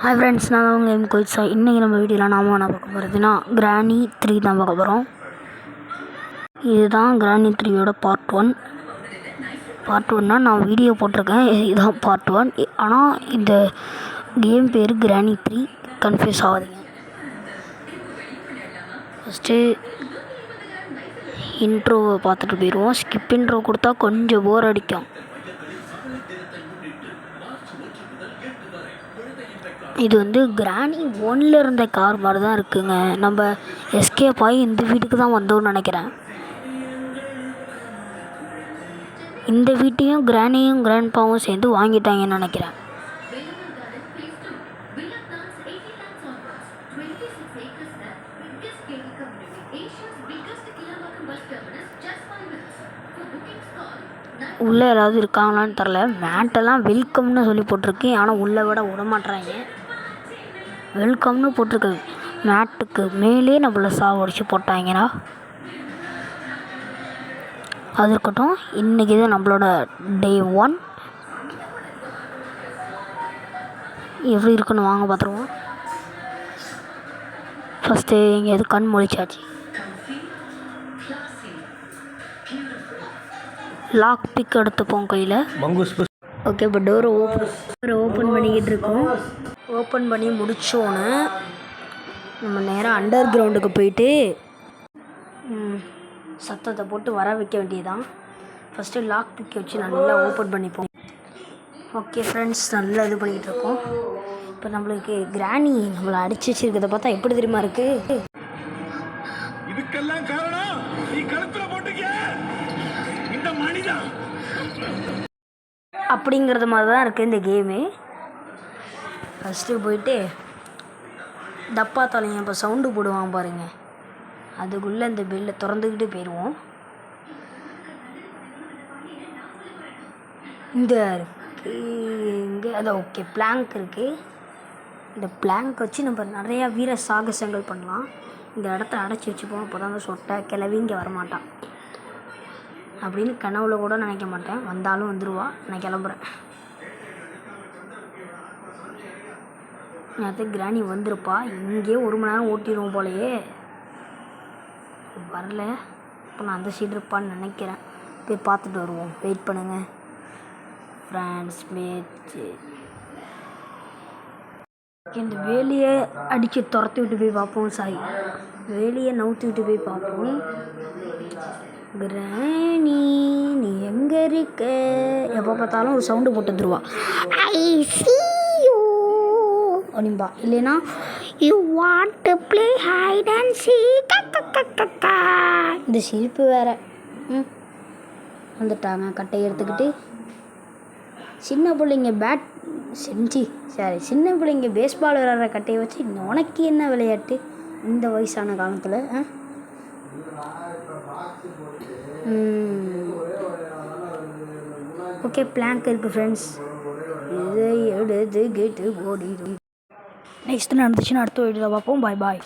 Hi friends, நான் அவங்க M கோயிட்ஸா. இன்றைக்கி நம்ம வீடியோவில் நாம் என்ன பார்க்க போகிறதுனா கிராணி 3 தான் பார்க்க போகிறோம். இதுதான் கிராணி 3யோட பார்ட் 1. பார்ட் 1னால் நான் வீடியோ போட்டிருக்கேன், இதுதான் பார்ட் 1. ஆனால் இந்த கேம் பேர் கிராணி 3, கன்ஃபியூஸ் ஆகாதீங்க. ஃபஸ்ட்டு இன்ட்ரோவை பார்த்துட்டு போயிடுவோம். ஸ்கிப் இன்ட்ரோ கொடுத்தா கொஞ்சம் போர் அடிக்கும். இது வந்து கிராணி 1ல் இருந்த கார் மாதிரி தான் இருக்குங்க. நம்ம எஸ்கேப் ஆகி இந்த வீட்டுக்கு தான் வந்தோம்னு நினைக்கிறேன். இந்த வீட்டையும் கிராணியும் கிராண்ட்பாவும் சேர்ந்து வாங்கிட்டாங்கன்னு நினைக்கிறேன். உள்ளே ஏதாவது இருக்காங்களான்னு தெரில. மேட்டெல்லாம் வெல்கம்னு சொல்லி போட்டிருக்கு, ஆனால் உள்ளே விட விடமாட்றாங்க. வெல்கம்னு போட்டிருக்கு. மேட்டுக்கு மேலே நம்மளை சாவடிச்சு போட்டாங்கன்னா அது இருக்கட்டும். இன்றைக்கி தான் நம்மளோட டே 1. எப்படி இருக்குன்னு வாங்க பார்த்துருவோம். ஃபஸ்ட்டு எங்கேயாவது கண் முழிச்சாச்சு. லாக் பிக் எடுத்துப்போம் கையில். ஓகே, இப்போ டோரை ஓப்பன் பண்ணிக்கிட்டு இருக்கோம். ஓப்பன் பண்ணி முடித்தோன்னே நம்ம நேராக அண்டர் கிரவுண்டுக்கு போயிட்டு சத்தத்தை போட்டு வர வைக்க வேண்டியதுதான். ஃபஸ்ட்டு லாக் பிக்கை வச்சு நல்லா ஓப்பன் பண்ணிப்போம். ஓகே ஃப்ரெண்ட்ஸ், நல்லா இது பண்ணிக்கிட்டு இருக்கோம். இப்போ நம்மளுக்கு கிராணி நம்மளை அடிச்சு வச்சிருக்கிறத பார்த்தா எப்படி தெரியுமா இருக்குது? இதுக்கெல்லாம் காரணம் நீ கழுத்துல போட்டுக்க இந்த மனிதன் அப்படிங்கிறது மாதிரி தான் இருக்குது இந்த கேமு. ஃபஸ்ட்டு போயிட்டு டப்பா தலைங்க இப்போ சவுண்டு போடுவாங்க பாருங்கள், அதுக்குள்ளே இந்த பெல்லை திறந்துக்கிட்டு போயிடுவோம். இந்த இங்கே அதான் ஓகே பிளாங்க் இருக்குது. இந்த பிளாங்க் வச்சு நம்ம நிறையா வீர சாகசங்கள் பண்ணலாம். இந்த இடத்த அடைச்சி வச்சுப்போம், அப்போ தான் அந்த சொட்டை கிளவி இங்கே வரமாட்டான் அப்படின்னு கனவுல கூட நினைக்க மாட்டேன். வந்தாலும் வந்துடுவா. நான் கிளம்புறேன். நேரத்துக்கு கிராணி வந்திருப்பா. இங்கேயே 1 மணி நேரம் ஓட்டிடுவோம் போலையே. வரல. இப்போ நான் அந்த சைடு இருப்பான்னு நினைக்கிறேன். போய் பார்த்துட்டு வருவோம். வெயிட் பண்ணுங்கள் ஃப்ரெண்ட்ஸ். இந்த வேலியை அடித்து துரத்தி விட்டு போய் பார்ப்போம். சாரி, வேலியை நவுத்தி விட்டு போய் பார்ப்போம். கிராணி நீ எங்கே இருக்க? எப்போ பார்த்தாலும் ஒரு சவுண்டு போட்டு வந்துடுவா. ஐ சி யூ அப்படின்பா. இல்லைன்னா you want to play hide and seek. இந்த சிரிப்பு வேறு. வந்துட்டாங்க கட்டையை எடுத்துக்கிட்டு. சின்ன பிள்ளைங்க சின்ன பிள்ளைங்க பேஸ்பால் விளையாடுற கட்டையை வச்சு உனக்கு என்ன விளையாட்டு இந்த வயசான காலத்தில்? ஓகே, பிளாங்க் இருக்குது ஃப்ரெண்ட்ஸ். இதை எடுத்து கேட்டு ஓடிடும். நெக்ஸ்ட் நடந்துச்சுன்னா அடுத்த வீடியோவில் பார்ப்போம். பாய்.